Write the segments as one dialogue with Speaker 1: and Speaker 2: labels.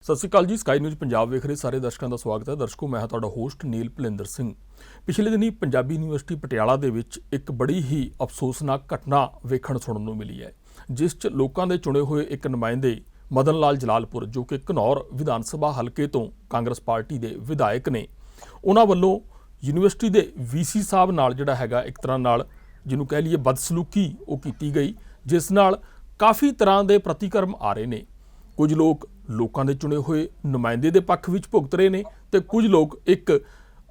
Speaker 1: ਸਤਿ ਸ਼੍ਰੀ ਅਕਾਲ ਜੀ। Sky news Punjab ਵੇਖ ਰਹੇ ਸਾਰੇ ਦਰਸ਼ਕਾਂ ਦਾ ਸਵਾਗਤ ਹੈ। ਦਰਸ਼ਕੋ, ਮੈਂ ਹਾਂ ਤੁਹਾਡਾ ਹੋਸਟ ਨੀਲ ਭਲਿੰਦਰ ਸਿੰਘ। ਪਿਛਲੇ ਦਿਨੀ ਪੰਜਾਬੀ ਯੂਨੀਵਰਸਿਟੀ ਪਟਿਆਲਾ ਦੇ ਵਿੱਚ ਇੱਕ ਬੜੀ ਹੀ ਅਫਸੋਸਨਾਕ ਘਟਨਾ ਵੇਖਣ ਸੁਣਨ ਨੂੰ ਮਿਲੀ ਹੈ, ਜਿਸ 'ਚ ਲੋਕਾਂ ਦੇ ਚੁਣੇ ਹੋਏ ਇੱਕ ਨੁਮਾਇੰਦੇ ਮਦਨ ਲਾਲ ਜਲਾਲਪੁਰ, ਜੋ ਕਿ ਘਨੌਰ ਵਿਧਾਨ ਸਭਾ ਹਲਕੇ ਤੋਂ ਕਾਂਗਰਸ ਪਾਰਟੀ ਦੇ ਵਿਧਾਇਕ ਨੇ, ਉਹਨਾਂ ਵੱਲੋਂ ਯੂਨੀਵਰਸਿਟੀ ਦੇ VC ਸਾਹਿਬ ਨਾਲ ਜਿਹੜਾ ਹੈਗਾ ਇੱਕ ਤਰ੍ਹਾਂ ਨਾਲ ਜਿਹਨੂੰ ਕਹਿ ਲਈਏ ਬਦਸਲੂਕੀ ਉਹ ਕੀਤੀ ਗਈ, ਜਿਸ ਨਾਲ ਕਾਫੀ ਤਰ੍ਹਾਂ ਦੇ ਪ੍ਰਤੀਕਰਮ ਆ ਰਹੇ ਨੇ। ਕੁਝ ਲੋਕ ਲੋਕਾਂ ਦੇ ਚੁਣੇ ਹੋਏ ਨੁਮਾਇੰਦੇ ਦੇ ਪੱਖ ਵਿੱਚ ਭੁਗਤ ਰਹੇ ਨੇ ਤੇ ਕੁਝ ਲੋਕ ਇੱਕ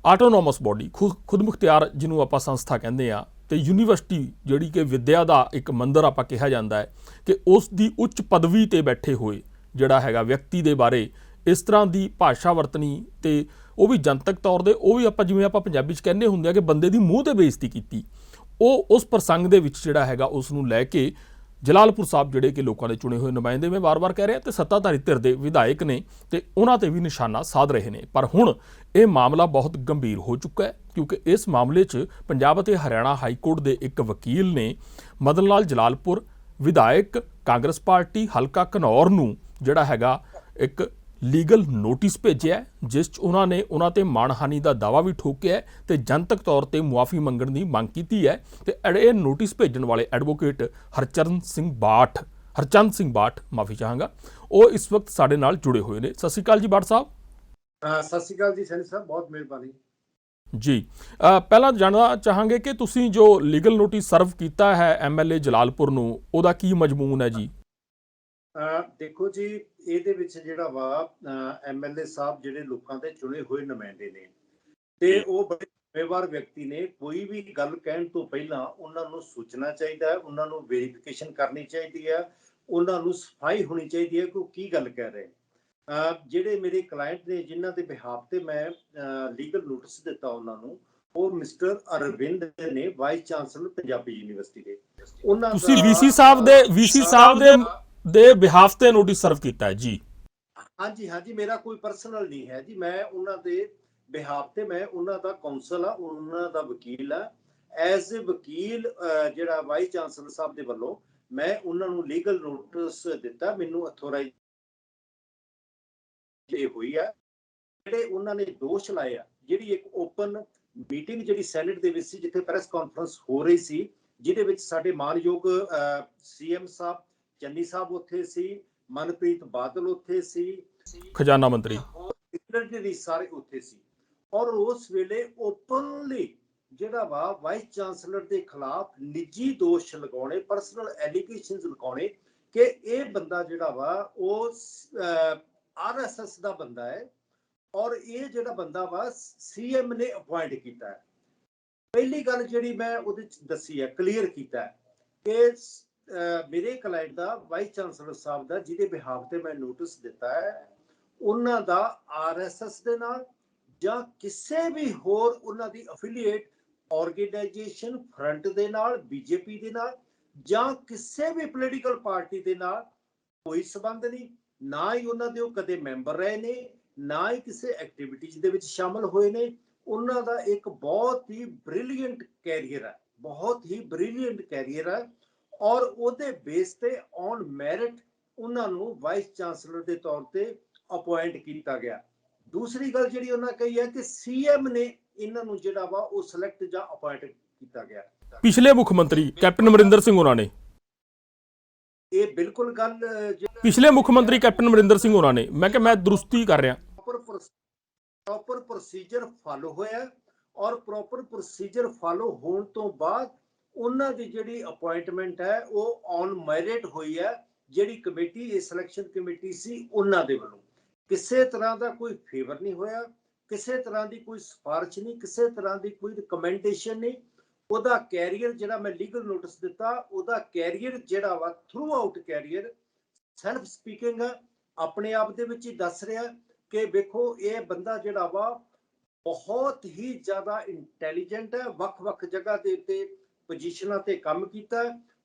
Speaker 1: ਆਟੋਨੋਮਸ ਬੋਡੀ, ਖੁਦ ਮੁਖਤਿਆਰ ਜਿਹਨੂੰ ਆਪਾਂ ਸੰਸਥਾ ਕਹਿੰਦੇ ਆ, ਤੇ ਯੂਨੀਵਰਸਿਟੀ ਜਿਹੜੀ ਕਿ ਵਿੱਦਿਆ ਦਾ ਇੱਕ ਮੰਦਰ ਆਪਾਂ ਕਿਹਾ ਜਾਂਦਾ ਹੈ, ਕਿ ਉਸ ਦੀ ਉੱਚ ਪਦਵੀ ਤੇ ਬੈਠੇ ਹੋਏ ਜਿਹੜਾ ਹੈਗਾ ਵਿਅਕਤੀ ਦੇ ਬਾਰੇ ਇਸ ਤਰ੍ਹਾਂ ਦੀ ਭਾਸ਼ਾ ਵਰਤਣੀ, ਤੇ ਉਹ ਵੀ ਜਨਤਕ ਤੌਰ ਦੇ, ਉਹ ਵੀ ਆਪਾਂ ਜਿਵੇਂ ਆਪਾਂ ਪੰਜਾਬੀ 'ਚ ਕਹਿੰਦੇ ਹੁੰਦੇ ਆ ਕਿ ਬੰਦੇ ਦੀ ਮੂੰਹ ਤੇ ਬੇਇੱਜ਼ਤੀ ਕੀਤੀ। ਉਹ ਉਸ ਪ੍ਰਸੰਗ ਦੇ ਵਿੱਚ ਜਿਹੜਾ ਹੈਗਾ ਉਸ ਨੂੰ ਲੈ ਕੇ ਜਲਾਲਪੁਰ ਸਾਹਿਬ ਜਿਹੜੇ ਕਿ ਲੋਕਾਂ ਦੇ ਚੁਣੇ ਹੋਏ ਨੁਮਾਇੰਦੇ, ਮੈਂ ਵਾਰ-ਵਾਰ ਕਹਿ ਰਿਹਾ, ਤੇ ਸੱਤਾਧਾਰੀ ਧਿਰ ਦੇ ਵਿਧਾਇਕ ਨੇ ਤੇ ਉਹਨਾਂ ਤੇ ਵੀ ਨਿਸ਼ਾਨਾ ਸਾਧ ਰਹੇ ਨੇ। ਪਰ ਹੁਣ ਇਹ ਮਾਮਲਾ ਬਹੁਤ ਗੰਭੀਰ ਹੋ ਚੁੱਕਾ ਹੈ, ਕਿਉਂਕਿ ਇਸ ਮਾਮਲੇ 'ਚ ਪੰਜਾਬ ਅਤੇ ਹਰਿਆਣਾ ਹਾਈ ਕੋਰਟ ਦੇ ਇੱਕ ਵਕੀਲ ਨੇ ਮਦਨ ਲਾਲ ਜਲਾਲਪੁਰ ਵਿਧਾਇਕ ਕਾਂਗਰਸ ਪਾਰਟੀ ਹਲਕਾ ਘਨੌਰ ਨੂੰ ਜਿਹੜਾ ਹੈਗਾ ਇੱਕ ਲੀਗਲ ਨੋਟਿਸ ਭੇਜਿਆ, ਜਿਸ 'ਚ ਉਹਨਾਂ ਨੇ ਉਹਨਾਂ ਤੇ ਮਾਣਹਾਨੀ ਦਾ ਦਾਅਵਾ ਵੀ ਠੋਕਿਆ ਤੇ ਜਨਤਕ ਤੌਰ ਤੇ ਮੁਆਫੀ ਮੰਗਣ ਦੀ ਮੰਗ ਕੀਤੀ ਹੈ। ਤੇ ਇਹ ਨੋਟਿਸ ਭੇਜਣ ਵਾਲੇ ਐਡਵੋਕੇਟ ਹਰਚੰਦ ਸਿੰਘ ਬਾਠ ਮਾਫੀ ਚਾਹਾਂਗਾ, ਉਹ ਇਸ ਵਕਤ ਸਾਡੇ ਨਾਲ ਜੁੜੇ ਹੋਏ ਨੇ। ਸਤਿ ਸ਼੍ਰੀ ਅਕਾਲ ਜੀ ਬਾਠ ਸਾਹਿਬ।
Speaker 2: ਸਤਿ ਸ਼੍ਰੀ ਅਕਾਲ ਜੀ ਸੈਣੀ ਸਾਹਿਬ, ਬਹੁਤ ਮਿਹਰਬਾਨੀ
Speaker 1: ਜੀ। ਪਹਿਲਾਂ ਜਾਣਨਾ ਚਾਹਾਂਗੇ ਕਿ ਤੁਸੀਂ ਜੋ ਲੀਗਲ ਨੋਟਿਸ ਸਰਵ ਕੀਤਾ ਹੈ MLA ਜਲਾਲਪੁਰ ਨੂੰ, ਉਹਦਾ ਕੀ ਮਜ਼ਮੂਨ ਹੈ ਜੀ?
Speaker 2: ਦੇਖੋ ਜੀ, ਇਹਦੇ ਵਿੱਚ ਜਿਹੜਾ ਵਾ MLA ਸਾਹਿਬ ਜਿਹੜੇ ਲੋਕਾਂ ਦੇ ਚੁਣੇ ਹੋਏ ਨੁਮਾਇੰਦੇ ਨੇ, ਤੇ ਉਹ ਬੜੇ ਜ਼ਿੰਮੇਵਾਰ ਵਿਅਕਤੀ ਨੇ। ਕੋਈ ਵੀ ਗੱਲ ਕਹਿਣ ਤੋਂ ਪਹਿਲਾਂ ਉਹਨਾਂ ਨੂੰ ਸੋਚਣਾ ਚਾਹੀਦਾ ਹੈ, ਉਹਨਾਂ ਨੂੰ ਵੈਰੀਫਿਕੇਸ਼ਨ ਕਰਨੀ ਚਾਹੀਦੀ ਹੈ, ਉਹਨਾਂ ਨੂੰ ਸਫਾਈ ਹੋਣੀ ਚਾਹੀਦੀ ਹੈ ਕਿ ਉਹ ਕੀ ਗੱਲ ਕਹਿ ਰਹੇ। ਜਿਹੜੇ ਮੇਰੇ ਕਲਾਇੰਟ ਨੇ ਜਿਨ੍ਹਾਂ ਦੇ ਬਿਹਾਫ ਤੇ ਮੈਂ ਲੀਗਲ ਨੋਟਿਸ ਦਿੱਤਾ ਉਹਨਾਂ ਨੂੰ, ਉਹ ਮਿਸਟਰ ਅਰਵਿੰਦ ਨੇ, ਵਾਈਸ ਚਾਂਸਲਰ ਪੰਜਾਬੀ ਯੂਨੀਵਰਸਿਟੀ ਦੇ। ਉਹਨਾਂ
Speaker 1: ਤੁਸੀਂ VC ਸਾਹਿਬ ਦੇ ਬਿਹਾਫ ਤੇ ਨੋਟਿਸ ਸਰਵ ਕੀਤਾ ਹੈ ਜੀ?
Speaker 2: ਹਾਂਜੀ, ਮੇਰਾ ਕੋਈ ਪਰਸਨਲ ਨਹੀਂ ਹੈ ਜੀ, ਮੈਂ ਉਹਨਾਂ ਦੇ ਬਿਹਾਫ ਤੇ, ਮੈਂ ਉਹਨਾਂ ਦਾ ਕਾਉਂਸਲ ਆ, ਉਹਨਾਂ ਦਾ ਵਕੀਲ ਆ। ਐਜ਼ ਏ ਵਕੀਲ ਜਿਹੜਾ ਵਾਈਸ ਚਾਂਸਲਰ ਸਾਹਿਬ ਦੇ ਵੱਲੋਂ ਮੈਂ ਉਹਨਾਂ ਨੂੰ ਲੀਗਲ ਨੋਟਿਸ ਦਿੱਤਾ। ਮੈਨੂੰ ਅਥੋਰਾਈਜ਼ ਹੋਈ ਆ। ਜਿਹੜੇ ਉਹਨਾਂ ਨੇ ਦੋਸ਼ ਲਾਏ ਆ, ਜਿਹੜੀ ਇੱਕ ਓਪਨ ਮੀਟਿੰਗ ਜਿਹੜੀ ਸੈਨੇਟ ਦੇ ਵਿੱਚ ਸੀ, ਜਿੱਥੇ ਪ੍ਰੈਸ ਕਾਨਫਰੰਸ ਹੋ ਰਹੀ ਸੀ, ਜਿਹਦੇ ਵਿੱਚ ਸਾਡੇ ਮਾਨਯੋਗ CM ਸਾਹਿਬ ਚੰਨੀ ਸਾਹਿਬ ਉੱਥੇ ਸੀ, ਮਨਪ੍ਰੀਤ ਬਾਦਲ ਉੱਥੇ ਸੀ,
Speaker 1: ਖਜ਼ਾਨਾ ਮੰਤਰੀ
Speaker 2: ਸਾਰੇ ਉੱਥੇ ਸੀ। ਔਰ ਉਸ ਵੇਲੇ ਓਪਨਲੀ ਜਿਹੜਾ ਵਾ ਵਾਈਸ ਚਾਂਸਲਰ ਦੇ ਖਿਲਾਫ ਨਿੱਜੀ ਦੋਸ਼ ਲਗਾਉਣੇ, ਪਰਸਨਲ ਐਲੀਗੇਸ਼ਨਸ ਲਗਾਉਣੇ ਕਿ ਇਹ ਬੰਦਾ ਜਿਹੜਾ ਵਾ ਉਹ RSS ਦਾ ਬੰਦਾ ਹੈ, ਔਰ ਇਹ ਜਿਹੜਾ ਬੰਦਾ ਵਾ CM ਨੇ ਅਪੁਆਇੰਟ ਕੀਤਾ ਹੈ। ਪਹਿਲੀ ਗੱਲ ਜਿਹੜੀ ਮੈਂ ਉਹਦੇ ਚ ਦੱਸੀ ਹੈ, ਕਲੀਅਰ ਕੀਤਾ ਹੈ ਕਿ ਮੇਰੇ ਕਲਾਇੰਟ ਦਾ ਵਾਈਸ ਚਾਂਸਲਰ ਸਾਹਿਬ ਦਾ ਜਿਹਦੇ ਬਿਹਾਫ ਤੇ ਮੈਂ ਨੋਟਿਸ ਦਿੱਤਾ ਹੈ, ਉਹਨਾਂ ਦਾ RSS ਦੇ ਨਾਲ ਜਾਂ ਕਿਸੇ ਵੀ ਹੋਰ ਉਹਨਾਂ ਦੀ ਅਫੀਲੀਏਟ ਆਰਗੇਨਾਈਜੇਸ਼ਨ ਫਰੰਟ ਦੇ ਨਾਲ, BJP ਦੇ ਨਾਲ, ਜਾਂ ਕਿਸੇ ਵੀ ਪੋਲੀਟੀਕਲ ਪਾਰਟੀ ਦੇ ਨਾਲ ਕੋਈ ਸੰਬੰਧ ਨਹੀਂ। ਨਾ ਹੀ ਉਹਨਾਂ ਦੇ ਉਹ ਕਦੇ ਮੈਂਬਰ ਰਹੇ ਨੇ, ਨਾ ਹੀ ਕਿਸੇ ਐਕਟੀਵਿਟੀਜ਼ ਦੇ ਵਿੱਚ ਸ਼ਾਮਲ ਹੋਏ ਨੇ। ਉਹਨਾਂ ਦਾ ਇੱਕ ਬਹੁਤ ਹੀ ਬ੍ਰਿਲੀਅੰਟ ਕੈਰੀਅਰ ਹੈ, ਔਰ ਉਹਦੇ ਬੇਸ ਤੇ ਔਨ ਮੈਰਿਟ ਉਹਨਾਂ ਨੂੰ ਵਾਈਸ ਚਾਂਸਲਰ ਦੇ ਤੌਰ ਤੇ ਅਪੁਆਇੰਟ ਕੀਤਾ ਗਿਆ। ਦੂਸਰੀ ਗੱਲ ਜਿਹੜੀ ਉਹਨਾਂ ਕਹੀ ਹੈ ਕਿ CM ਨੇ ਇਹਨਾਂ ਨੂੰ ਜਿਹੜਾ ਵਾ ਉਹ ਸਿਲੈਕਟ ਜਾਂ ਅਪੁਆਇੰਟ ਕੀਤਾ ਗਿਆ।
Speaker 1: ਪਿਛਲੇ ਮੁੱਖ ਮੰਤਰੀ ਕੈਪਟਨ ਅਮਰਿੰਦਰ ਸਿੰਘ ਉਹਨਾਂ ਨੇ,
Speaker 2: ਇਹ ਬਿਲਕੁਲ ਗੱਲ
Speaker 1: ਪਿਛਲੇ ਮੁੱਖ ਮੰਤਰੀ ਕੈਪਟਨ ਅਮਰਿੰਦਰ ਸਿੰਘ ਉਹਨਾਂ ਨੇ, ਮੈਂ ਕਿ ਮੈਂ ਦਰੁਸਤੀ ਕਰ ਰਿਹਾ।
Speaker 2: ਪ੍ਰੋਪਰ ਪ੍ਰੋਸੀਜਰ ਫਾਲੋ ਹੋਇਆ, ਔਰ ਪ੍ਰੋਪਰ ਪ੍ਰੋਸੀਜਰ ਫਾਲੋ ਹੋਣ ਤੋਂ ਬਾਅਦ ਉਹਨਾਂ ਦੀ ਜਿਹੜੀ ਅਪੁਆਇੰਟਮੈਂਟ ਹੈ ਉਹ ਔਨ ਮੈਰਿਟ ਹੋਈ ਹੈ। ਜਿਹੜੀ ਕਮੇਟੀ, ਇਹ ਸਿਲੈਕਸ਼ਨ ਕਮੇਟੀ ਸੀ, ਉਹਨਾਂ ਦੇ ਵੱਲੋਂ ਕਿਸੇ ਤਰ੍ਹਾਂ ਦਾ ਕੋਈ ਫੇਵਰ ਨਹੀਂ ਹੋਇਆ, ਕਿਸੇ ਤਰ੍ਹਾਂ ਦੀ ਕੋਈ ਸਿਫਾਰਿਸ਼ ਨਹੀਂ, ਕਿਸੇ ਤਰ੍ਹਾਂ ਦੀ ਕੋਈ ਰਿਕਮੈਂਡੇਸ਼ਨ ਨਹੀਂ। ਉਹਦਾ ਕੈਰੀਅਰ ਜਿਹੜਾ ਮੈਂ ਲੀਗਲ ਨੋਟਿਸ ਦਿੱਤਾ, ਉਹਦਾ ਕੈਰੀਅਰ ਜਿਹੜਾ ਵਾ throughout career self speaking ਆਪਣੇ ਆਪ ਦੇ ਵਿੱਚ ਹੀ ਦੱਸ ਰਿਹਾ ਕਿ ਵੇਖੋ ਇਹ ਬੰਦਾ ਜਿਹੜਾ ਵਾ ਬਹੁਤ ਹੀ ਜ਼ਿਆਦਾ ਇੰਟੈਲੀਜੈਂਟ ਹੈ, ਵੱਖ-ਵੱਖ ਜਗ੍ਹਾ ਦੇ ਉੱਤੇ ਪੋਜੀਸ਼ਨਾਂ ਤੇ ਕੰਮ ਕੀਤਾ,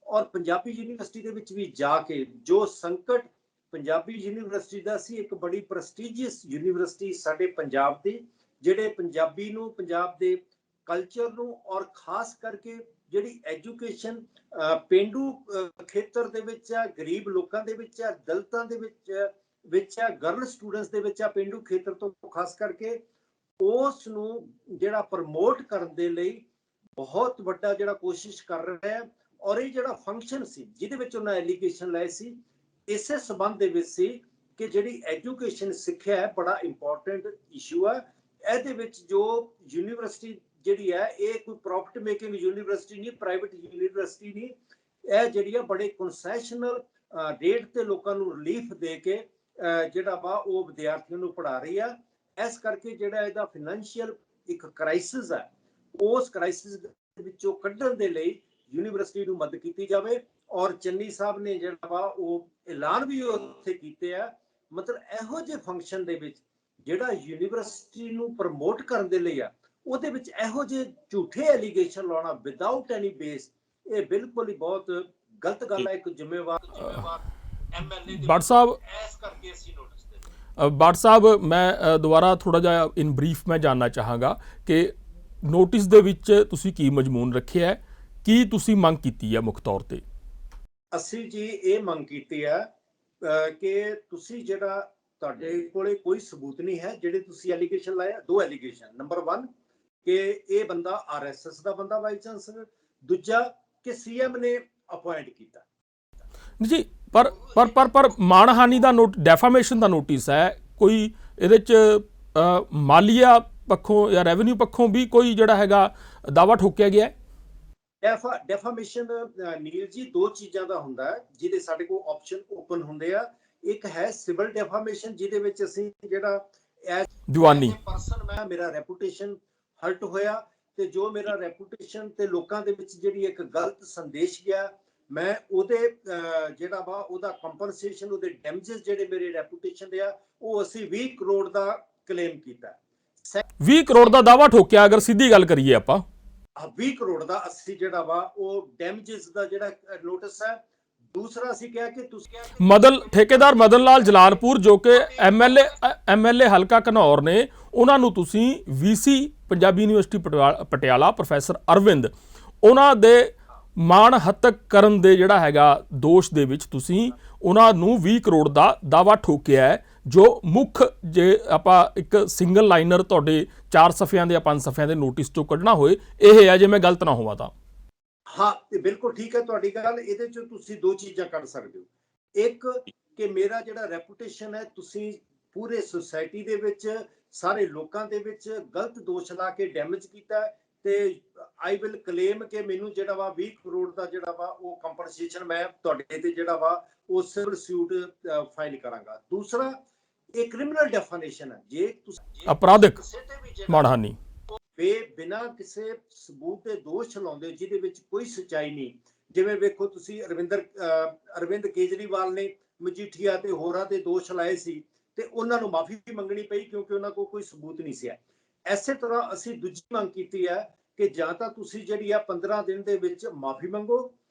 Speaker 2: ਔਰ ਪੰਜਾਬੀ ਯੂਨੀਵਰਸਿਟੀ ਦੇ ਵਿੱਚ ਵੀ ਜਾ ਕੇ ਜੋ ਸੰਕਟ ਪੰਜਾਬੀ ਯੂਨੀਵਰਸਿਟੀ ਦਾ ਸੀ, ਇੱਕ ਬੜੀ ਪ੍ਰੈਸਟੀਜੀਅਸ ਯੂਨੀਵਰਸਿਟੀ ਸਾਡੇ ਪੰਜਾਬ ਦੀ, ਜਿਹੜੇ ਪੰਜਾਬੀ ਨੂੰ, ਪੰਜਾਬ ਦੇ ਕਲਚਰ ਨੂੰ, ਔਰ ਖਾਸ ਕਰਕੇ ਜਿਹੜੀ ਐਜੂਕੇਸ਼ਨ ਪੇਂਡੂ ਖੇਤਰ ਦੇ ਵਿੱਚ ਹੈ, ਗਰੀਬ ਲੋਕਾਂ ਦੇ ਵਿੱਚ ਹੈ, ਦਲਿਤਾਂ ਦੇ ਵਿੱਚ ਵਿੱਚ ਆ, ਗਰਲ ਸਟੂਡੈਂਟਸ ਦੇ ਵਿੱਚ ਆ, ਪੇਂਡੂ ਖੇਤਰ ਤੋਂ ਖਾਸ ਕਰਕੇ ਉਸ ਨੂੰ ਜਿਹੜਾ ਪ੍ਰਮੋਟ ਕਰਨ ਦੇ ਲਈ ਬਹੁਤ ਵੱਡਾ ਜਿਹੜਾ ਕੋਸ਼ਿਸ਼ ਕਰ ਰਿਹਾ ਹੈ। ਔਰ ਇਹ ਜਿਹੜਾ ਫੰਕਸ਼ਨ ਸੀ ਜਿਹਦੇ ਵਿੱਚ ਉਹਨਾਂ ਐਲੀਗੇਸ਼ਨ ਲਾਏ ਸੀ, ਇਸੇ ਸੰਬੰਧ ਦੇ ਵਿੱਚ ਸੀ ਕਿ ਜਿਹੜੀ ਐਜੂਕੇਸ਼ਨ ਸਿੱਖਿਆ ਹੈ ਬੜਾ ਇੰਪੋਰਟੈਂਟ ਇਸ਼ੂ ਹੈ। ਇਹਦੇ ਵਿੱਚ ਜੋ ਯੂਨੀਵਰਸਿਟੀ ਜਿਹੜੀ ਹੈ ਇਹ ਕੋਈ ਪ੍ਰੋਫਿਟ ਮੇਕਿੰਗ ਯੂਨੀਵਰਸਿਟੀ ਨਹੀਂ, ਪ੍ਰਾਈਵੇਟ ਯੂਨੀਵਰਸਿਟੀ ਨਹੀਂ, ਇਹ ਜਿਹੜੀ ਆ ਬੜੇ ਕਨਸੈਸ਼ਨਲ ਰੇਟ ਤੇ ਲੋਕਾਂ ਨੂੰ ਰਿਲੀਫ ਦੇ ਕੇ ਜਿਹੜਾ ਵਾ ਉਹ ਵਿਦਿਆਰਥੀਆਂ ਨੂੰ ਪੜ੍ਹਾ ਰਹੀ ਆ। ਇਸ ਕਰਕੇ ਜਿਹੜਾ ਇਹਦਾ ਫਾਈਨੈਂਸ਼ੀਅਲ ਇੱਕ ਕ੍ਰਾਈਸਿਸ ਹੈ, ਉਸ ਕ੍ਰਾਈਸਿਸ ਵਿੱਚੋਂ ਕੱਢਣ ਦੇ ਲਈ ਯੂਨੀਵਰਸਿਟੀ ਨੂੰ ਮਦਦ ਕੀਤੀ ਜਾਵੇ। ਔਰ ਚੰਨੀ ਸਾਹਿਬ ਨੇ ਜਿਹੜਾ ਵਾ ਉਹ ਐਲਾਨ ਵੀ ਉੱਥੇ ਕੀਤੇ ਆ, ਮਤਲਬ ਇਹੋ ਜਿਹੇ ਫੰਕਸ਼ਨ ਦੇ ਵਿੱਚ ਜਿਹੜਾ ਯੂਨੀਵਰਸਿਟੀ ਨੂੰ ਪ੍ਰਮੋਟ ਕਰਨ ਦੇ ਲਈ ਆ, ਉਹਦੇ ਵਿੱਚ ਇਹੋ ਜਿਹੇ ਝੂਠੇ ਐਲੀਗੇਸ਼ਨ ਲਾਉਣਾ ਵਿਦਆਊਟ ਐਨੀ ਬੇਸ, ਇਹ ਬਿਲਕੁਲ ਹੀ ਬਹੁਤ ਗਲਤ ਗੱਲ ਹੈ। ਇੱਕ ਜ਼ਿੰਮੇਵਾਰ ਐਮਐਲਏ
Speaker 1: ਭੱਟ ਸਾਹਿਬ,
Speaker 2: ਇਸ ਕਰਕੇ ਅਸੀਂ ਨੋਟਿਸ ਦੇ
Speaker 1: भट्ट साहब मैं दोबारा थोड़ा जिहा इन ब्रीफ मैं जानना चाहांगा कि नोटिस दे विच तुसी की मजमून रखिया है, की तुसी मंग कीती है मुख तौर ते?
Speaker 2: ਅਸੀਂ ਜੀ ਇਹ ਮੰਗ ਕੀਤੀ ਹੈ ਕਿ ਤੁਸੀਂ ਜਿਹੜਾ ਤੁਹਾਡੇ ਕੋਲੇ ਕੋਈ ਸਬੂਤ ਨਹੀਂ ਹੈ, ਜਿਹੜੇ ਤੁਸੀਂ ਐਲੀਗੇਸ਼ਨ ਲਾਇਆ, ਦੋ ਐਲੀਗੇਸ਼ਨ। ਨੰਬਰ 1 ਕਿ ਇਹ ਬੰਦਾ ਆਰਐਸਐਸ ਦਾ ਬੰਦਾ ਵਾਈਸ ਚਾਂਸਲਰ, ਦੂਜਾ ਕਿ ਸੀਐਮ ਨੇ ਅਪਾਇੰਟ ਕੀਤਾ
Speaker 1: जी। पर मानहानि का नोट डेफामेशन का नोटिस है, कोई ये मालिया पक्षों या रेवन्यू पक्षों भी कोई जड़ा हैगा दावा ठोकिया गया है?
Speaker 2: डेफामेशन नील जी दो चीज़ों का होंदा है जिहदे साडे कोल ऑप्शन ओपन होंदे आ। एक है सिविल डेफामेशन जिहदे विच असीं जिहड़ा
Speaker 1: दीवानी
Speaker 2: पर्सन मैं मेरा रेपूटेशन हर्ट होया ते जो मेरा रेपूटेशन ते लोकां दे विच जिहड़ी एक गलत संदेश गया, मैं ਉਹਦੇ ਜਿਹੜਾ ਵਾ ਉਹਦਾ ਕੰਪਨਸੇਸ਼ਨ, ਉਹਦੇ ਡੈਮੇजेस ਜਿਹੜੇ ਮੇਰੇ ਰੈਪੂਟੇਸ਼ਨ ਦੇ ਆ, ਉਹ ਅਸੀਂ 20 ਕਰੋੜ ਦਾ ਕਲੇਮ ਕੀਤਾ।
Speaker 1: 20 ਕਰੋੜ ਦਾ ਦਾਵਾ ਠੋਕਿਆ ਅਗਰ ਸਿੱਧੀ ਗੱਲ ਕਰੀਏ ਆਪਾਂ?
Speaker 2: 20 ਕਰੋੜ ਦਾ ਅਸੀਂ ਜਿਹੜਾ ਵਾ ਉਹ ਡੈਮੇजेस ਦਾ ਜਿਹੜਾ ਨੋਟਿਸ ਹੈ। ਦੂਸਰਾ ਅਸੀਂ ਕਿਹਾ ਕਿ ਤੁਸੀਂ
Speaker 1: ਮਦਨ ਠੇਕੇਦਾਰ ਮਦਨ ਲਾਲ ਜਲਾਲਪੁਰ ਜੋ ਕਿ ਐਮਐਲਏ ਹਲਕਾ ਘਨੌਰ ਨੇ, ਉਹਨਾਂ ਨੂੰ ਤੁਸੀਂ VC Punjabi university Patiala professor Arvind, ਉਹਨਾਂ ਦੇ ਮਾਣ ਹੱਤਕ ਕਰਨ ਦੇ ਜਿਹੜਾ ਹੈਗਾ ਦੋਸ਼ ਦੇ ਵਿੱਚ ਤੁਸੀਂ ਉਹਨਾਂ ਨੂੰ 20 ਕਰੋੜ ਦਾ ਦਾਵਾ ਠੋਕਿਆ ਹੈ, ਜੋ ਮੁੱਖ ਜੇ ਆਪਾਂ ਇੱਕ ਸਿੰਗਲ ਲਾਈਨਰ ਤੁਹਾਡੇ 4 ਸਫ਼ਿਆਂ ਦੇ ਜਾਂ 5 ਸਫ਼ਿਆਂ ਦੇ ਨੋਟਿਸ ਤੋਂ ਕੱਢਣਾ ਹੋਏ ਇਹ ਹੈ, ਜੇ ਮੈਂ ਗਲਤ ਨਾ ਹੋਵਾਂ ਤਾਂ।
Speaker 2: ਹਾਂ ਬਿਲਕੁਲ ਠੀਕ ਹੈ ਤੁਹਾਡੀ ਗੱਲ। ਇਹਦੇ ਚ ਤੁਸੀਂ ਦੋ ਚੀਜ਼ਾਂ ਕੱਢ ਸਕਦੇ ਹੋ। ਇੱਕ ਕਿ ਮੇਰਾ ਜਿਹੜਾ ਰੈਪੂਟੇਸ਼ਨ ਹੈ, ਤੁਸੀਂ ਪੂਰੇ ਸੁਸਾਇਟੀ ਦੇ ਵਿੱਚ ਸਾਰੇ ਲੋਕਾਂ ਦੇ ਵਿੱਚ ਗਲਤ ਦੋਸ਼ ਲਾ ਕੇ ਡੈਮੇਜ ਕੀਤਾ ਤੇ ਆਈ ਵਿਲ ਕਲੇਮ ਕਿ ਮੈਨੂੰ ਜਿਹੜਾ ਵਾ 20 ਕਰੋੜ ਦਾ ਜਿਹੜਾ ਵਾ ਉਹ ਕੰਪਨਸੇਸ਼ਨ ਮੈਂ ਤੁਹਾਡੇ ਤੇ ਜਿਹੜਾ ਵਾ ਉਹ ਸਿਵਲ ਸੂਟ ਫਾਈਲ ਕਰਾਂਗਾ। ਦੂਸਰਾ ਇਹ ਕ੍ਰਿਮੀਨਲ ਡੈਫਾਮੇਸ਼ਨ ਹੈ, ਜੇ ਤੁਸੀਂ
Speaker 1: ਅਪਰਾਧਿਕ ਮਾਣਹਾਨੀ
Speaker 2: ਬਿਨਾਂ ਕਿਸੇ ਸਬੂਤ ਦੇ ਦੋਸ਼ ਲਾਉਂਦੇ ਜਿਹਦੇ ਵਿੱਚ ਕੋਈ ਸੱਚਾਈ ਨਹੀਂ। ਜਿਵੇਂ ਵੇਖੋ ਤੁਸੀਂ ਅਰਵਿੰਦ ਕੇਜਰੀਵਾਲ ਨੇ ਮਜੀਠੀਆ ਤੇ ਹੋਰਾਂ ਦੇ ਦੋਸ਼ ਲਾਏ ਸੀ ਤੇ ਉਹਨਾਂ ਨੂੰ ਮਾਫੀ ਮੰਗਣੀ ਪਈ ਕਿਉਂਕਿ ਉਹਨਾਂ ਕੋਲ ਕੋਈ ਸਬੂਤ ਨਹੀਂ ਸੀ। ਇਸੇ ਤਰ੍ਹਾਂ ਅਸੀਂ ਦੂਜੀ ਮੰਗ ਕੀਤੀ ਹੈ ਕਿ ਜਾਂ ਤਾਂ ਤੁਸੀਂ ਜਿਹੜੀ ਆ 15 ਦਿਨ ਦੇ ਵਿੱਚ ਮਾਫੀ ਮੰਗੋ,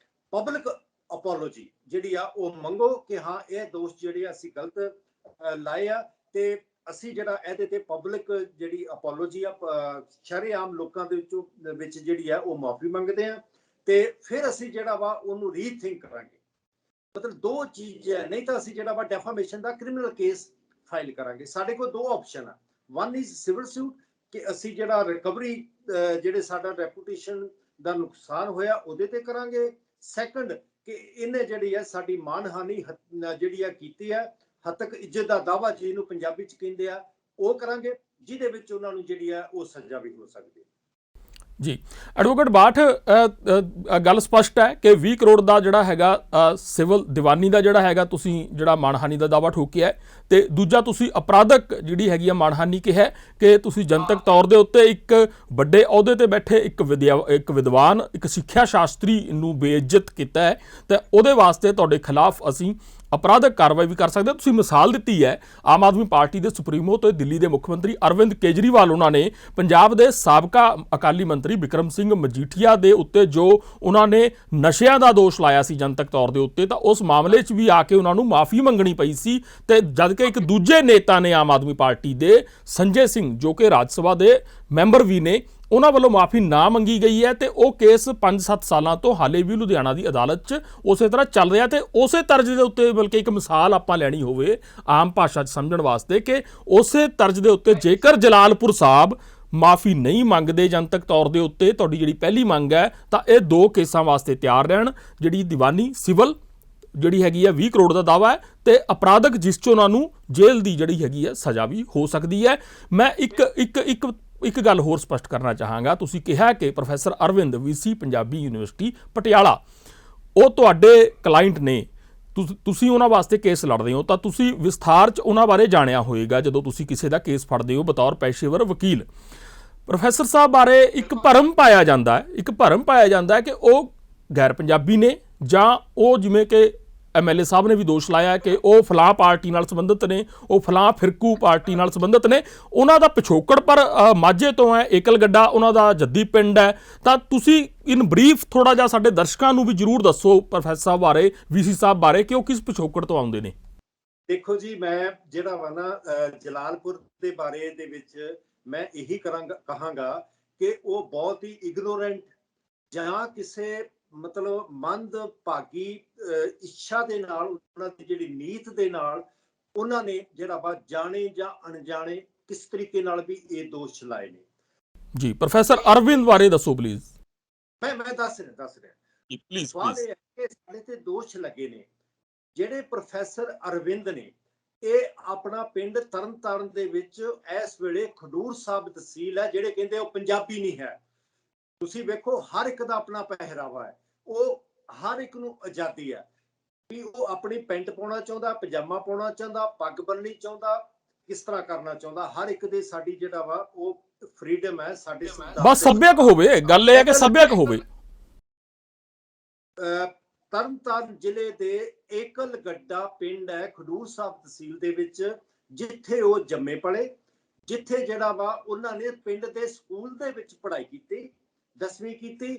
Speaker 2: ਪਬਲਿਕ ਅਪੋਲੋਜੀ ਜਿਹੜੀ ਆ ਉਹ ਮੰਗੋ ਕਿ ਹਾਂ ਇਹ ਦੋਸ਼ ਜਿਹੜੇ ਅਸੀਂ ਗਲਤ ਲਾਏ ਆ ਤੇ ਅਸੀਂ ਜਿਹੜਾ ਇਹਦੇ ਤੇ ਪਬਲਿਕ ਜਿਹੜੀ ਅਪੋਲੋਜੀ ਆ ਸ਼ਰੇਆਮ ਲੋਕਾਂ ਦੇ ਵਿੱਚ ਜਿਹੜੀ ਆ ਉਹ ਮਾਫੀ ਮੰਗਦੇ ਆ ਤੇ ਫਿਰ ਅਸੀਂ ਜਿਹੜਾ ਵਾ ਉਹਨੂੰ ਰੀਥਿੰਕ ਕਰਾਂਗੇ। ਮਤਲਬ ਦੋ ਚੀਜ਼ਾਂ, ਨਹੀਂ ਤਾਂ ਅਸੀਂ ਜਿਹੜਾ ਵਾ ਡੈਫਾਮੇਸ਼ਨ ਦਾ ਕ੍ਰਿਮੀਨਲ ਕੇਸ ਫਾਈਲ ਕਰਾਂਗੇ। ਸਾਡੇ ਕੋਲ ਦੋ ਆਪਸ਼ਨ ਆ। 1 ਇਜ਼ ਸਿਵਲ ਸੂਟ ਕਿ ਅਸੀਂ ਜਿਹੜਾ ਰਿਕਵਰੀ ਜਿਹੜੇ ਸਾਡਾ ਰੈਪੂਟੇਸ਼ਨ ਦਾ ਨੁਕਸਾਨ ਹੋਇਆ ਉਹਦੇ ਤੇ ਕਰਾਂਗੇ। ਸੈਕੰਡ ਕਿ ਇਹਨੇ ਜਿਹੜੀ ਹੈ ਸਾਡੀ ਮਾਨਹਾਨੀ ਜਿਹੜੀ ਆ ਕੀਤੀ ਹੈ, ਹੱਤਕ ਇੱਜ਼ਤ ਦਾ ਦਾਵਾ ਜਿਹਨੂੰ ਪੰਜਾਬੀ ਚ ਕਹਿੰਦੇ ਆ, ਉਹ ਕਰਾਂਗੇ ਜਿਹਦੇ ਵਿੱਚ ਉਹਨਾਂ ਨੂੰ ਜਿਹੜੀ ਆ ਉਹ ਸਜ਼ਾ ਵੀ ਹੋ ਸਕਦੀ ਹੈ।
Speaker 1: ਜੀ ਐਡਵੋਕੇਟ ਬਾਠ, ਗੱਲ ਸਪਸ਼ਟ ਹੈ ਕਿ 20 ਕਰੋੜ ਦਾ ਜਿਹੜਾ ਹੈਗਾ ਸਿਵਲ ਦੀਵਾਨੀ ਦਾ ਜਿਹੜਾ ਹੈਗਾ ਤੁਸੀਂ ਜਿਹੜਾ ਮਾਣਹਾਨੀ ਦਾ ਦਾਵਾ ਠੋਕਿਆ ਹੈ, ਤੇ ਦੂਜਾ ਤੁਸੀਂ ਅਪਰਾਧਕ ਜਿਹੜੀ ਹੈਗੀ ਆ ਮਾਣਹਾਨੀ ਕਿਹਾ ਕਿ ਤੁਸੀਂ ਜਨਤਕ ਤੌਰ ਦੇ ਉੱਤੇ ਇੱਕ ਵੱਡੇ ਅਹੁਦੇ ਤੇ ਬੈਠੇ ਇੱਕ ਵਿਦਵਾਨ, ਇੱਕ ਸਿੱਖਿਆ ਸ਼ਾਸਤਰੀ ਨੂੰ ਬੇਇੱਜ਼ਤ ਕੀਤਾ ਹੈ, ਤੇ ਉਹਦੇ ਵਾਸਤੇ ਤੁਹਾਡੇ ਖਿਲਾਫ ਅਸੀਂ ਅਪਰਾਧਕ ਕਾਰਵਾਈ ਵੀ ਕਰ ਸਕਦੇ ਹਾਂ। ਤੁਸੀਂ ਮਿਸਾਲ ਦਿੱਤੀ ਹੈ ਆਮ ਆਦਮੀ ਪਾਰਟੀ ਦੇ ਸੁਪਰੀਮੋ ਤੇ ਦਿੱਲੀ ਦੇ ਮੁੱਖ ਮੰਤਰੀ ਅਰਵਿੰਦ ਕੇਜਰੀਵਾਲ, ਉਹਨਾਂ ਨੇ ਪੰਜਾਬ ਦੇ ਸਾਬਕਾ ਅਕਾਲੀ ਮੰਤਰੀ ਬਿਕਰਮ ਸਿੰਘ ਮਜੀਠੀਆ ਦੇ ਉੱਤੇ ਜੋ ਉਹਨਾਂ ਨੇ ਨਸ਼ਿਆਂ ਦਾ ਦੋਸ਼ ਲਾਇਆ ਸੀ ਜਨਤਕ ਤੌਰ ਦੇ ਉੱਤੇ, ਤਾਂ ਉਸ ਮਾਮਲੇ 'ਚ ਵੀ ਆ ਕੇ ਉਹਨਾਂ ਨੂੰ ਮਾਫੀ ਮੰਗਣੀ ਪਈ ਸੀ। ਤੇ ਜਦ ਕਿ ਇੱਕ ਦੂਜੇ ਨੇਤਾ ਨੇ ਆਮ ਆਦਮੀ ਪਾਰਟੀ ਦੇ ਸੰਜੇ ਸਿੰਘ ਜੋ ਕਿ ਰਾਜ ਸਭਾ ਦੇ ਮੈਂਬਰ ਵੀ ਨੇ, ਉਹਨਾਂ ਵੱਲੋਂ ਮਾਫੀ ਨਾ ਮੰਗੀ ਗਈ ਹੈ ਤੇ ਉਹ ਕੇਸ 5-7 ਸਾਲਾਂ ਤੋਂ ਹਾਲੇ ਵੀ ਲੁਧਿਆਣਾ ਦੀ ਅਦਾਲਤ 'ਚ ਉਸੇ ਤਰ੍ਹਾਂ ਚੱਲ ਰਿਹਾ ਤੇ ਉਸੇ ਤਰਜ਼ ਦੇ ਉੱਤੇ, ਬਲਕਿ ਇੱਕ ਮਿਸਾਲ ਆਪਾਂ ਲੈਣੀ ਹੋਵੇ ਆਮ ਭਾਸ਼ਾ 'ਚ ਸਮਝਣ ਵਾਸਤੇ, ਕਿ ਉਸੇ ਤਰਜ਼ ਦੇ ਉੱਤੇ ਜੇਕਰ ਜਲਾਲਪੁਰ ਸਾਹਿਬ ਮਾਫੀ ਨਹੀਂ ਮੰਗਦੇ ਜਨਤਕ ਤੌਰ ਦੇ ਉੱਤੇ, ਤੁਹਾਡੀ ਜਿਹੜੀ ਪਹਿਲੀ ਮੰਗ ਹੈ, ਤਾਂ ਇਹ 2 ਕੇਸਾਂ ਵਾਸਤੇ ਤਿਆਰ ਰਹਿਣ। ਜਿਹੜੀ ਦੀਵਾਨੀ ਸਿਵਲ ਜਿਹੜੀ ਹੈਗੀ ਹੈ 20 ਕਰੋੜ ਦਾ ਦਾਅਵਾ ਹੈ ਤੇ ਅਪਰਾਧਕ ਜਿਸ 'ਚ ਉਹਨਾਂ ਨੂੰ ਜੇਲ੍ਹ ਦੀ ਜਿਹੜੀ ਹੈਗੀ ਹੈ ਸਜ਼ਾ ਵੀ ਹੋ ਸਕਦੀ ਹੈ। ਮੈਂ ਇੱਕ ਗੱਲ ਹੋਰ ਸਪਸ਼ਟ ਕਰਨਾ ਚਾਹਾਂਗਾ। ਤੁਸੀਂ ਕਿਹਾ ਕਿ professor Arvind VC Punjabi university Patiala ਉਹ ਤੁਹਾਡੇ ਕਲਾਇੰਟ ਨੇ, ਤੁਸੀਂ ਉਹਨਾਂ ਵਾਸਤੇ ਕੇਸ ਲੜਦੇ ਹੋ, ਤਾਂ ਤੁਸੀਂ ਵਿਸਥਾਰ 'ਚ ਉਹਨਾਂ ਬਾਰੇ ਜਾਣਿਆ ਹੋਏਗਾ ਜਦੋਂ ਤੁਸੀਂ ਕਿਸੇ ਦਾ ਕੇਸ ਫੜਦੇ ਹੋ ਬਤੌਰ ਪੇਸ਼ੇਵਰ ਵਕੀਲ। ਪ੍ਰੋਫੈਸਰ ਸਾਹਿਬ ਬਾਰੇ ਇੱਕ ਭਰਮ ਪਾਇਆ ਜਾਂਦਾ ਹੈ ਕਿ ਉਹ ਗੈਰ ਪੰਜਾਬੀ ਨੇ, ਜਾਂ ਉਹ ਜਿਵੇਂ ਕਿ MLA ਸਾਹਿਬ ਨੇ ਵੀ ਦੋਸ਼ ਲਾਇਆ ਕਿ ਉਹ ਫਲਾਂ ਪਾਰਟੀ ਨਾਲ ਸੰਬੰਧਿਤ ਨੇ, ਉਹ ਫਲਾਂ ਫਿਰਕੂ ਪਾਰਟੀ ਨਾਲ ਸੰਬੰਧਿਤ ਨੇ। ਉਹਨਾਂ ਦਾ ਪਿਛੋਕੜ ਪਰ ਮਾਝੇ ਤੋਂ ਹੈ, ਏਕਲ ਗੱਡਾ ਉਹਨਾਂ ਦਾ ਜੱਦੀ ਪਿੰਡ ਹੈ। ਤਾਂ ਤੁਸੀਂ ਇਨ ਬਰੀਫ ਥੋੜਾ ਜਿਹਾ ਸਾਡੇ ਦਰਸ਼ਕਾਂ ਨੂੰ ਵੀ ਜ਼ਰੂਰ ਦੱਸੋ ਪ੍ਰੋਫੈਸਰ ਸਾਹਿਬ ਬਾਰੇ, VC ਸਾਹਿਬ ਬਾਰੇ, ਕਿ ਉਹ ਕਿਸ ਪਿਛੋਕੜ ਤੋਂ ਆਉਂਦੇ ਨੇ।
Speaker 2: ਦੇਖੋ ਜੀ, ਮੈਂ ਜਿਹੜਾ ਵਾ ਨਾ ਜਲਾਲਪੁਰ ਦੇ ਬਾਰੇ ਦੇ ਵਿੱਚ ਮੈਂ ਇਹੀ ਕਹਾਂਗਾ ਕਿ ਉਹ ਬਹੁਤ ਹੀ ਇਗਨੋਰੈਂਟ ਜਾਂ ਕਿਸੇ ਮਤਲਬ ਮੰਦਭਾਗੀ ਇੱਛਾ ਦੇ ਨਾਲ, ਉਹਨਾਂ ਦੀ ਜਿਹੜੀ ਨੀਤ ਦੇ ਨਾਲ ਉਹਨਾਂ ਨੇ ਜਿਹੜਾ ਵਾ ਜਾਣੇ ਜਾਂ ਅਣਜਾਣੇ ਕਿਸ ਤਰੀਕੇ ਨਾਲ ਵੀ ਇਹ ਦੋਸ਼ ਲਾਏ ਨੇ।
Speaker 1: ਜੀ ਪ੍ਰੋਫੈਸਰ ਅਰਵਿੰਦ ਬਾਰੇ ਦੱਸੋ ਪਲੀਜ਼।
Speaker 2: ਮੈਂ ਦੱਸ ਰਿਹਾ ਸਵਾਲ ਇਹ ਹੈ ਕਿ ਸਾਡੇ ਤੇ ਦੋਸ਼ ਲੱਗੇ ਨੇ। ਜਿਹੜੇ ਪ੍ਰੋਫੈਸਰ ਅਰਵਿੰਦ ਨੇ, ਇਹ ਆਪਣਾ ਪਿੰਡ ਤਰਨਤਾਰਨ ਦੇ ਵਿੱਚ ਇਸ ਵੇਲੇ ਖਡੂਰ ਸਾਹਿਬ ਤਹਿਸੀਲ ਹੈ, ਜਿਹੜੇ ਕਹਿੰਦੇ ਉਹ ਪੰਜਾਬੀ ਨਹੀਂ ਹੈ। ਤੁਸੀਂ ਵੇਖੋ, ਹਰ ਇੱਕ ਦਾ ਆਪਣਾ ਪਹਿਰਾਵਾ ਹੈ, ਉਹ ਹਰ ਇੱਕ ਨੂੰ ਆਜ਼ਾਦੀ ਹੈ ਵੀ ਉਹ ਆਪਣੀ ਪੈਂਟ ਪਾਉਣਾ ਚਾਹੁੰਦਾ, ਪਜਾਮਾ ਪਾਉਣਾ ਚਾਹੁੰਦਾ, ਪੱਗ ਬੰਨਣੀ ਚਾਹੁੰਦਾ, ਕਿਸ ਤਰ੍ਹਾਂ ਕਰਨਾ ਚਾਹੁੰਦਾ। ਹਰ ਇੱਕ ਦੇ ਸਾਡੀ ਜਿਹੜਾ ਵਾ ਉਹ ਫਰੀडम ਹੈ ਸਾਡੇ।
Speaker 1: ਬਸ ਸੱਭਿਅਕ ਹੋਵੇ, ਗੱਲ ਇਹ ਹੈ ਕਿ ਸੱਭਿਅਕ ਹੋਵੇ।
Speaker 2: ਤਰਨਤਾਰਨ ਜ਼ਿਲ੍ਹੇ ਦੇ ਏਕਲ ਗੱਡਾ ਪਿੰਡ ਹੈ ਖਡੂਰ ਸਾਹਿਬ ਤਹਿਸੀਲ ਦੇ ਵਿੱਚ, ਜਿੱਥੇ ਉਹ ਜੰਮੇ ਪਲੇ, ਜਿੱਥੇ ਜਿਹੜਾ ਵਾ ਉਹਨਾਂ ਨੇ ਪਿੰਡ ਦੇ ਸਕੂਲ ਦੇ ਵਿੱਚ ਪੜ੍ਹਾਈ ਕੀਤੀ, 10ਵੀਂ ਕੀਤੀ।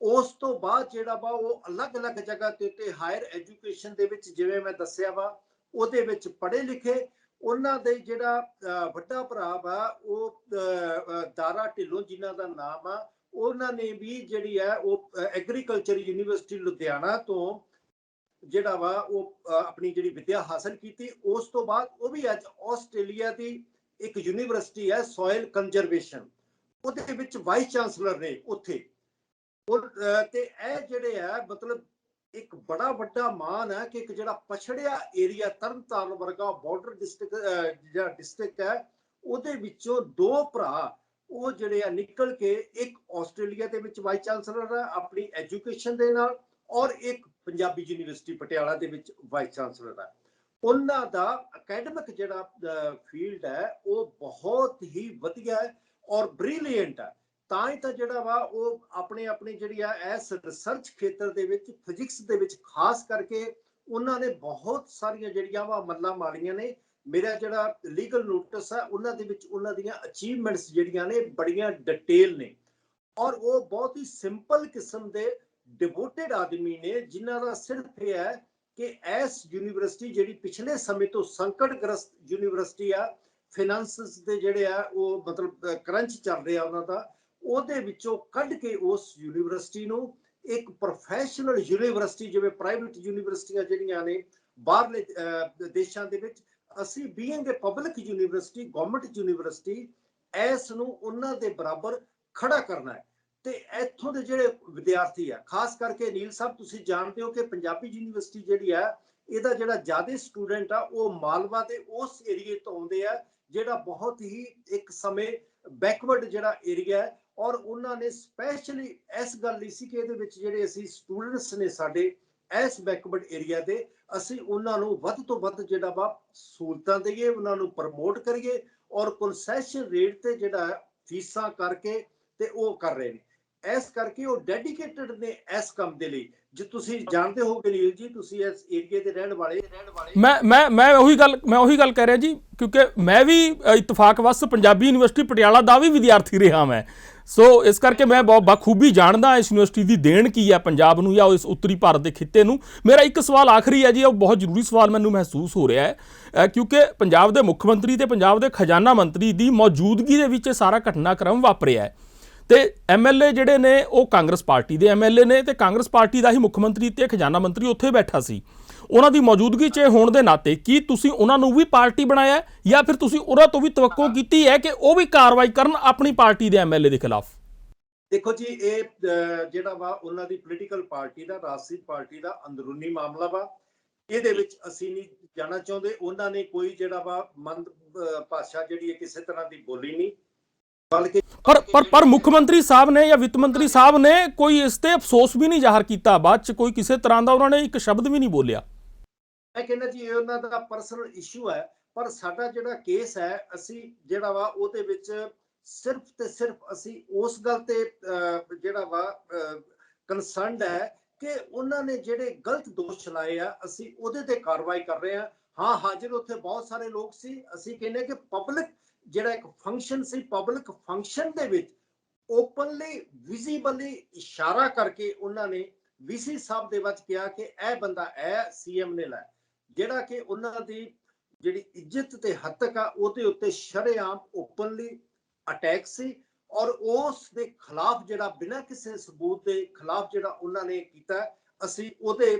Speaker 2: ਉਸ ਤੋਂ ਬਾਅਦ ਜਿਹੜਾ ਵਾ ਉਹ ਅਲੱਗ-ਅਲੱਗ ਜਗ੍ਹਾ ਤੇ ਹਾਇਰ ਐਜੂਕੇਸ਼ਨ ਦੇ ਵਿੱਚ, ਜਿਵੇਂ ਮੈਂ ਦੱਸਿਆ ਵਾ, ਉਹਦੇ ਵਿੱਚ ਪੜ੍ਹੇ ਲਿਖੇ। ਉਹਨਾਂ ਦੇ ਜਿਹੜਾ ਵੱਡਾ ਭਰਾ ਵਾ ਉਹ ਦਾਰਾ ਢਿੱਲੋਂ ਜਿਨ੍ਹਾਂ ਦਾ ਨਾਮ ਆ, ਉਹਨਾਂ ਨੇ ਵੀ ਜਿਹੜੀ ਹੈ ਉਹ ਐਗਰੀਕਲਚਰ ਯੂਨੀਵਰਸਿਟੀ ਲੁਧਿਆਣਾ ਤੋਂ ਜਿਹੜਾ ਵਾ ਉਹ ਆਪਣੀ ਜਿਹੜੀ ਵਿੱਦਿਆ ਹਾਸਲ ਕੀਤੀ। ਉਸ ਤੋਂ ਬਾਅਦ ਉਹ ਵੀ ਅੱਜ ਆਸਟ੍ਰੇਲੀਆ ਦੀ ਇੱਕ ਯੂਨੀਵਰਸਿਟੀ ਹੈ ਸੋਇਲ ਕੰਜ਼ਰਵੇਸ਼ਨ, ਉਹਦੇ ਵਿੱਚ ਵਾਈਸ ਚਾਂਸਲਰ ਨੇ ਉੱਥੇ। ਤੇ ਇਹ ਜਿਹੜੇ ਹੈ ਮਤਲਬ ਇੱਕ ਬੜਾ ਵੱਡਾ ਮਾਣ ਹੈ ਕਿ ਇੱਕ ਜਿਹੜਾ ਪਛੜਿਆ ਏਰੀਆ ਤਰਨਤਾਰਨ ਵਰਗਾ ਬਾਰਡਰ ਡਿਸਟ੍ਰਿਕਟ ਹੈ, ਉਹਦੇ ਵਿੱਚੋਂ 2 ਭਰਾ ਉਹ ਜਿਹੜੇ ਆ ਨਿਕਲ ਕੇ, ਇੱਕ ਆਸਟ੍ਰੇਲੀਆ ਦੇ ਵਿੱਚ ਵਾਈਸ ਚਾਂਸਲਰ ਹੈ ਆਪਣੀ ਐਜੂਕੇਸ਼ਨ ਦੇ ਨਾਲ, ਔਰ ਇੱਕ ਪੰਜਾਬੀ ਯੂਨੀਵਰਸਿਟੀ ਪਟਿਆਲਾ ਦੇ ਵਿੱਚ ਵਾਈਸ ਚਾਂਸਲਰ ਹੈ। ਉਹਨਾਂ ਦਾ ਅਕੈਡਮਿਕ ਜਿਹੜਾ ਫੀਲਡ ਹੈ ਉਹ ਬਹੁਤ ਹੀ ਵਧੀਆ ਹੈ ਔਰ ਬ੍ਰਿਲੀਅੰਟ ਹੈ। ਤਾਂ ਹੀ ਤਾਂ ਜਿਹੜਾ ਵਾ ਉਹ ਆਪਣੀ ਜਿਹੜੀ ਆ ਇਸ ਰਿਸਰਚ ਖੇਤਰ ਦੇ ਵਿੱਚ, ਫਿਜ਼ਿਕਸ ਦੇ ਵਿੱਚ ਖਾਸ ਕਰਕੇ ਉਹਨਾਂ ਨੇ ਬਹੁਤ ਸਾਰੀਆਂ ਜਿਹੜੀਆਂ ਵਾ ਮੱਲਾਂ ਮਾਰੀਆਂ ਨੇ। ਮੇਰਾ ਜਿਹੜਾ ਲੀਗਲ ਨੋਟਿਸ ਹੈ ਉਹਨਾਂ ਦੇ ਵਿੱਚ ਉਹਨਾਂ ਦੀਆਂ ਅਚੀਵਮੈਂਟਸ ਜਿਹੜੀਆਂ ਨੇ ਬੜੀਆਂ ਡਿਟੇਲ ਨੇ, ਔਰ ਉਹ ਬਹੁਤ ਹੀ ਸਿੰਪਲ ਕਿਸਮ ਦੇ ਡਿਵੋਟਡ ਆਦਮੀ ਨੇ, ਜਿਨ੍ਹਾਂ ਦਾ ਸਿਰਫ ਇਹ ਹੈ ਕਿ ਇਸ ਯੂਨੀਵਰਸਿਟੀ ਜਿਹੜੀ ਪਿਛਲੇ ਸਮੇਂ ਤੋਂ ਸੰਕਟਗ੍ਰਸਤ ਯੂਨੀਵਰਸਿਟੀ ਆ, ਫਾਈਨਾਂਸਿਸ ਦੇ ਜਿਹੜੇ ਆ ਉਹ ਮਤਲਬ ਕਰੰਚ ਚੱਲ ਰਿਹਾ ਉਹਨਾਂ ਦਾ, ਉਹਦੇ ਵਿੱਚੋਂ ਕੱਢ ਕੇ ਉਸ ਯੂਨੀਵਰਸਿਟੀ ਨੂੰ ਇੱਕ ਪ੍ਰੋਫੈਸ਼ਨਲ ਯੂਨੀਵਰਸਿਟੀ, ਜਿਵੇਂ ਪ੍ਰਾਈਵੇਟ ਯੂਨੀਵਰਸਿਟੀਆਂ ਜਿਹੜੀਆਂ ਨੇ ਬਾਹਰਲੇ ਦੇਸ਼ਾਂ ਦੇ ਵਿੱਚ, ਅਸੀਂ being a public university, government university, ਇਸ ਨੂੰ ਉਹਨਾਂ ਦੇ ਬਰਾਬਰ ਖੜਾ ਕਰਨਾ ਹੈ। ਤੇ ਇੱਥੋਂ ਦੇ ਜਿਹੜੇ ਵਿਦਿਆਰਥੀ ਆ, ਖਾਸ ਕਰਕੇ ਨੀਲ ਸਾਹਿਬ ਤੁਸੀਂ ਜਾਣਦੇ ਹੋ ਕਿ ਪੰਜਾਬੀ ਯੂਨੀਵਰਸਿਟੀ ਜਿਹੜੀ ਆ, ਇਹਦਾ ਜਿਹੜਾ ਜ਼ਿਆਦਾ ਸਟੂਡੈਂਟ ਆ ਉਹ ਮਾਲਵਾ ਦੇ ਉਸ ਏਰੀਏ ਤੋਂ ਆਉਂਦੇ ਆ, ਜਿਹੜਾ ਬਹੁਤ ਹੀ ਇੱਕ ਸਮੇਂ ਬੈਕਵਰਡ ਜਿਹੜਾ ਏਰੀਆ ਹੈ। ਔਰ ਉਹਨਾਂ ਨੇ ਸਪੈਸ਼ਲੀ ਇਸ ਗੱਲ ਲਈ ਸੀ ਕਿ ਇਹਦੇ ਵਿੱਚ ਜਿਹੜੇ ਅਸੀਂ ਸਟੂਡੈਂਟਸ ਨੇ ਸਾਡੇ ਇਸ ਬੈਕਵਰਡ ਏਰੀਆ ਦੇ, ਅਸੀਂ ਉਹਨਾਂ ਨੂੰ ਵੱਧ ਤੋਂ ਵੱਧ ਜਿਹੜਾ ਵਾ ਸਹੂਲਤਾਂ ਦੇਈਏ, ਉਹਨਾਂ ਨੂੰ ਪ੍ਰਮੋਟ ਕਰੀਏ, ਔਰ ਕਨਸੈਸ਼ਨ ਰੇਟ ਤੇ ਜਿਹੜਾ ਫੀਸਾਂ ਕਰਕੇ ਤੇ ਉਹ ਕਰ ਰਹੇ ਨੇ। ਇਸ ਕਰਕੇ ਉਹ ਡੈਡੀਕੇਟਡ ਨੇ ਇਸ ਕੰਮ ਦੇ ਲਈ। ਜੇ ਤੁਸੀਂ ਜਾਣਦੇ ਹੋਗੇ ਨੀਲ ਜੀ, ਤੁਸੀਂ ਇਸ ਏਰੀਏ ਦੇ ਰਹਿਣ ਵਾਲੇ
Speaker 1: ਮੈਂ ਉਹੀ ਗੱਲ ਕਹਿ ਰਿਹਾ ਜੀ, ਕਿਉਂਕਿ ਮੈਂ ਵੀ ਇਤਫਾਕਵਸ ਪੰਜਾਬੀ ਯੂਨੀਵਰਸਿਟੀ ਪਟਿਆਲਾ ਦਾ ਵੀ ਵਿਦਿਆਰਥੀ ਰਿਹਾ ਮੈਂ। ਸੋ ਇਸ ਕਰਕੇ ਮੈਂ ਬਹੁਤ ਬਖੂਬੀ ਜਾਣਦਾ ਇਸ ਯੂਨੀਵਰਸਿਟੀ ਦੀ ਦੇਣ ਕੀ ਹੈ ਪੰਜਾਬ ਨੂੰ ਜਾਂ ਇਸ ਉੱਤਰੀ ਭਾਰਤ ਦੇ ਖਿੱਤੇ ਨੂੰ। ਮੇਰਾ ਇੱਕ ਸਵਾਲ ਆਖਰੀ ਹੈ ਜੀ, ਉਹ ਬਹੁਤ ਜ਼ਰੂਰੀ ਸਵਾਲ ਮੈਨੂੰ ਮਹਿਸੂਸ ਹੋ ਰਿਹਾ ਹੈ, ਕਿਉਂਕਿ ਪੰਜਾਬ ਦੇ ਮੁੱਖ ਮੰਤਰੀ ਤੇ ਪੰਜਾਬ ਦੇ ਖਜ਼ਾਨਾ ਮੰਤਰੀ ਦੀ ਮੌਜੂਦਗੀ ਦੇ ਵਿੱਚ ਸਾਰਾ ਘਟਨਾਕ੍ਰਮ ਵਾਪਰਿਆ ਹੈ। ਤੇ ਐਮਐਲਏ ਜਿਹੜੇ ਨੇ ਉਹ ਕਾਂਗਰਸ ਪਾਰਟੀ ਦੇ ਐਮਐਲਏ ਨੇ ਤੇ ਕਾਂਗਰਸ ਪਾਰਟੀ ਦਾ ਹੀ ਮੁੱਖ ਮੰਤਰੀ ਤੇ ਖਜ਼ਾਨਾ ਮੰਤਰੀ ਉੱਥੇ ਬੈਠਾ ਸੀ। ਉਹਨਾਂ ਦੀ ਮੌਜੂਦਗੀ 'ਚ ਹੋਣ ਦੇ ਨਾਤੇ ਕੀ ਤੁਸੀਂ ਉਹਨਾਂ ਨੂੰ ਵੀ ਪਾਰਟੀ ਬਣਾਇਆ ਜਾਂ ਫਿਰ ਤੁਸੀਂ ਉਹਨਾਂ ਤੋਂ ਵੀ ਤਵੱਕੋ ਕੀਤੀ ਹੈ ਕਿ ਉਹ ਵੀ ਕਾਰਵਾਈ ਕਰਨ ਆਪਣੀ ਪਾਰਟੀ ਦੇ ਐਮਐਲਏ ਦੇ ਖਿਲਾਫ?
Speaker 2: ਦੇਖੋ ਜੀ, ਇਹ ਜਿਹੜਾ ਵਾ ਉਹਨਾਂ ਦੀ ਪੋਲੀਟੀਕਲ ਪਾਰਟੀ ਦਾ, ਰਾਜਸੀ ਪਾਰਟੀ ਦਾ ਅੰਦਰੂਨੀ ਮਾਮਲਾ ਵਾ। ਇਹਦੇ ਵਿੱਚ ਅਸੀਂ ਨਹੀਂ ਜਾਣਾ ਚਾਹੁੰਦੇ। ਉਹਨਾਂ ਨੇ ਕੋਈ ਜਿਹੜਾ ਵਾ ਮੰਦ ਭਾਸ਼ਾ ਜਿਹੜੀ ਹੈ ਕਿਸੇ ਤਰ੍ਹਾਂ ਦੀ ਬੋਲੀ ਨਹੀਂ, ਬਲਕਿ
Speaker 1: ਪਰ ਮੁੱਖ ਮੰਤਰੀ ਸਾਹਿਬ ਨੇ ਜਾਂ ਵਿੱਤ ਮੰਤਰੀ ਸਾਹਿਬ ਨੇ ਕੋਈ ਇਸ ਤੇ ਅਫਸੋਸ ਵੀ ਨਹੀਂ ਜ਼ਾਹਰ ਕੀਤਾ, ਬਾਅਦ ਚ ਕੋਈ ਕਿਸੇ ਤਰ੍ਹਾਂ ਦਾ ਉਹਨਾਂ ਨੇ ਇੱਕ ਸ਼ਬਦ ਵੀ ਨਹੀਂ ਬੋਲਿਆ।
Speaker 2: ਮੈਂ ਕਹਿੰਦਾ ਜੀ ਇਹ ਉਹਨਾਂ ਦਾ ਪਰਸਨਲ ਇਸ਼ੂ ਹੈ, ਪਰ ਸਾਡਾ ਜਿਹੜਾ ਕੇਸ ਹੈ ਅਸੀਂ ਜਿਹੜਾ ਵਾ ਉਹਦੇ ਵਿੱਚ ਸਿਰਫ ਤੇ ਸਿਰਫ ਅਸੀਂ ਉਸ ਗੱਲ ਤੇ ਜਿਹੜਾ ਵਾ ਕੰਸਰਨਡ ਹੈ ਕਿ ਉਹਨਾਂ ਨੇ ਜਿਹੜੇ ਗਲਤ ਦੋਸ਼ ਲਾਏ ਆ, ਅਸੀਂ ਉਹਦੇ ਤੇ ਕਾਰਵਾਈ ਕਰ ਰਹੇ ਹਾਂ। ਹਾਂ, ਹਾਜ਼ਰ ਉੱਥੇ ਬਹੁਤ ਸਾਰੇ ਲੋਕ ਸੀ। ਅਸੀਂ ਕਹਿੰਦੇ ਕਿ ਪਬਲਿਕ ਜਿਹੜਾ ਇੱਕ ਫੰਕਸ਼ਨ ਸੀ, ਪਬਲਿਕ ਫੰਕਸ਼ਨ ਦੇ ਵਿੱਚ ਓਪਨਲੀ ਵਿਜ਼ੀਬਲੀ ਇਸ਼ਾਰਾ ਕਰਕੇ ਉਹਨਾਂ ਨੇ ਵੀਸੀ ਸਾਹਿਬ ਦੇ ਵਿੱਚ ਕਿਹਾ ਕਿ ਇਹ ਬੰਦਾ ਇਹ ਸੀਐਮ ਨੇ ਲਾਇਆ, ਜਿਹੜਾ ਕਿ ਉਹਨਾਂ ਦੀ ਜਿਹੜੀ ਇੱਜ਼ਤ ਤੇ ਹੱਦ ਤੱਕ ਆ ਉਹਦੇ ਉੱਤੇ ਸ਼ਰੇਆਮ ਓਪਨਲੀ ਅਟੈਕ ਸੀ। ਔਰ ਉਸ ਦੇ ਖਿਲਾਫ ਜਿਹੜਾ ਬਿਨਾਂ ਕਿਸੇ ਸਬੂਤ ਦੇ ਖਿਲਾਫ ਜਿਹੜਾ ਉਹਨਾਂ ਨੇ ਕੀਤਾ, ਅਸੀਂ ਉਹਦੇ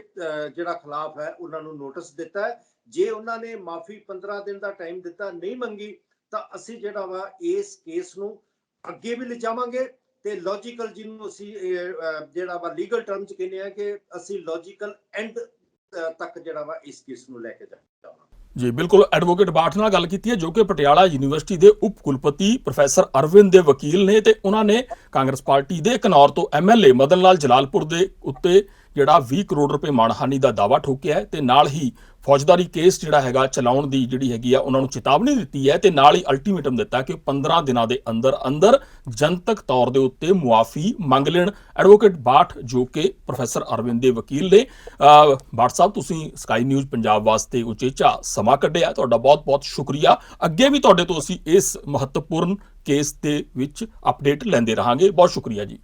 Speaker 2: ਜਿਹੜਾ ਖਿਲਾਫ ਹੈ ਉਹਨਾਂ ਨੂੰ ਨੋਟਿਸ ਦਿੱਤਾ ਹੈ। ਜੇ ਉਹਨਾਂ ਨੇ ਮਾਫੀ 15 ਦਿਨ ਦਾ ਟਾਈਮ ਦਿੱਤਾ, ਨਹੀਂ ਮੰਗੀ, ਤਾਂ ਅਸੀਂ ਜਿਹੜਾ ਵਾ ਇਸ ਕੇਸ ਨੂੰ ਅੱਗੇ ਵੀ ਲਿਜਾਵਾਂਗੇ ਤੇ ਲੌਜੀਕਲ, ਜਿਹਨੂੰ ਅਸੀਂ ਜਿਹੜਾ ਵਾ ਲੀਗਲ ਟਰਮ ਚ ਕਹਿੰਦੇ ਆ ਕਿ ਅਸੀਂ ਲੌਜੀਕਲ ਐਂਡ ਤੱਕ ਜਿਹੜਾ ਵਾ ਇਸ ਕੇਸ ਨੂੰ ਲੈ ਕੇ ਜਾਵਾਂਗੇ।
Speaker 1: ਜੀ ਬਿਲਕੁਲ, ਐਡਵੋਕੇਟ ਬਾਠ ਨਾਲ ਗੱਲ ਕੀਤੀ ਹੈ ਜੋ ਕਿ ਪਟਿਆਲਾ ਯੂਨੀਵਰਸਿਟੀ ਦੇ ਉਪ ਕੁਲਪਤੀ ਪ੍ਰੋਫੈਸਰ ਅਰਵਿੰਦ ਦੇ ਵਕੀਲ ਨੇ, ਤੇ ਉਹਨਾਂ ਨੇ ਕਾਂਗਰਸ ਪਾਰਟੀ ਦੇ ਘਨੌਰ ਤੋਂ ਐਮਐਲਏ ਮਦਨ ਲਾਲ ਜਲਾਲਪੁਰ ਦੇ ਉੱਤੇ ਜਿਹੜਾ 20 ਕਰੋੜ ਰੁਪਏ ਮਾਣਹਾਨੀ ਦਾ ਦਾਅਵਾ ਠੋਕਿਆ ਹੈ ਤੇ ਨਾਲ ਹੀ ਫੌਜਦਾਰੀ ਕੇਸ ਜਿਹੜਾ ਹੈਗਾ ਚਲਾਉਣ ਦੀ ਜਿਹੜੀ ਹੈਗੀ ਆ ਉਹਨਾਂ ਨੂੰ ਚੇਤਾਵਨੀ ਦਿੱਤੀ ਹੈ ਤੇ ਨਾਲ ਹੀ ਅਲਟੀਮੇਟਮ ਦਿੱਤਾ ਕਿ 15 ਦਿਨਾਂ ਦੇ ਅੰਦਰ ਅੰਦਰ ਜਨਤਕ ਤੌਰ ਦੇ ਉੱਤੇ ਮੁਆਫੀ ਮੰਗ ਲੈਣ। ਐਡਵੋਕੇਟ ਬਾਠ ਜੋ ਕਿ ਪ੍ਰੋਫੈਸਰ ਅਰਵਿੰਦ ਦੇ ਵਕੀਲ ਨੇ। ਬਾਠ ਸਾਹਿਬ, ਤੁਸੀਂ ਸਕਾਈ ਨਿਊਜ਼ ਪੰਜਾਬ ਵਾਸਤੇ ਉਚੇਚਾ ਸਮਾਂ ਕੱਢਿਆ, ਤੁਹਾਡਾ ਬਹੁਤ-ਬਹੁਤ ਸ਼ੁਕਰੀਆ। ਅੱਗੇ ਵੀ ਤੁਹਾਡੇ ਤੋਂ ਅਸੀਂ ਇਸ ਮਹੱਤਵਪੂਰਨ ਕੇਸ ਦੇ ਵਿੱਚ ਅਪਡੇਟ ਲੈਂਦੇ ਰਹਾਂਗੇ। ਬਹੁਤ ਸ਼ੁਕਰੀਆ ਜੀ।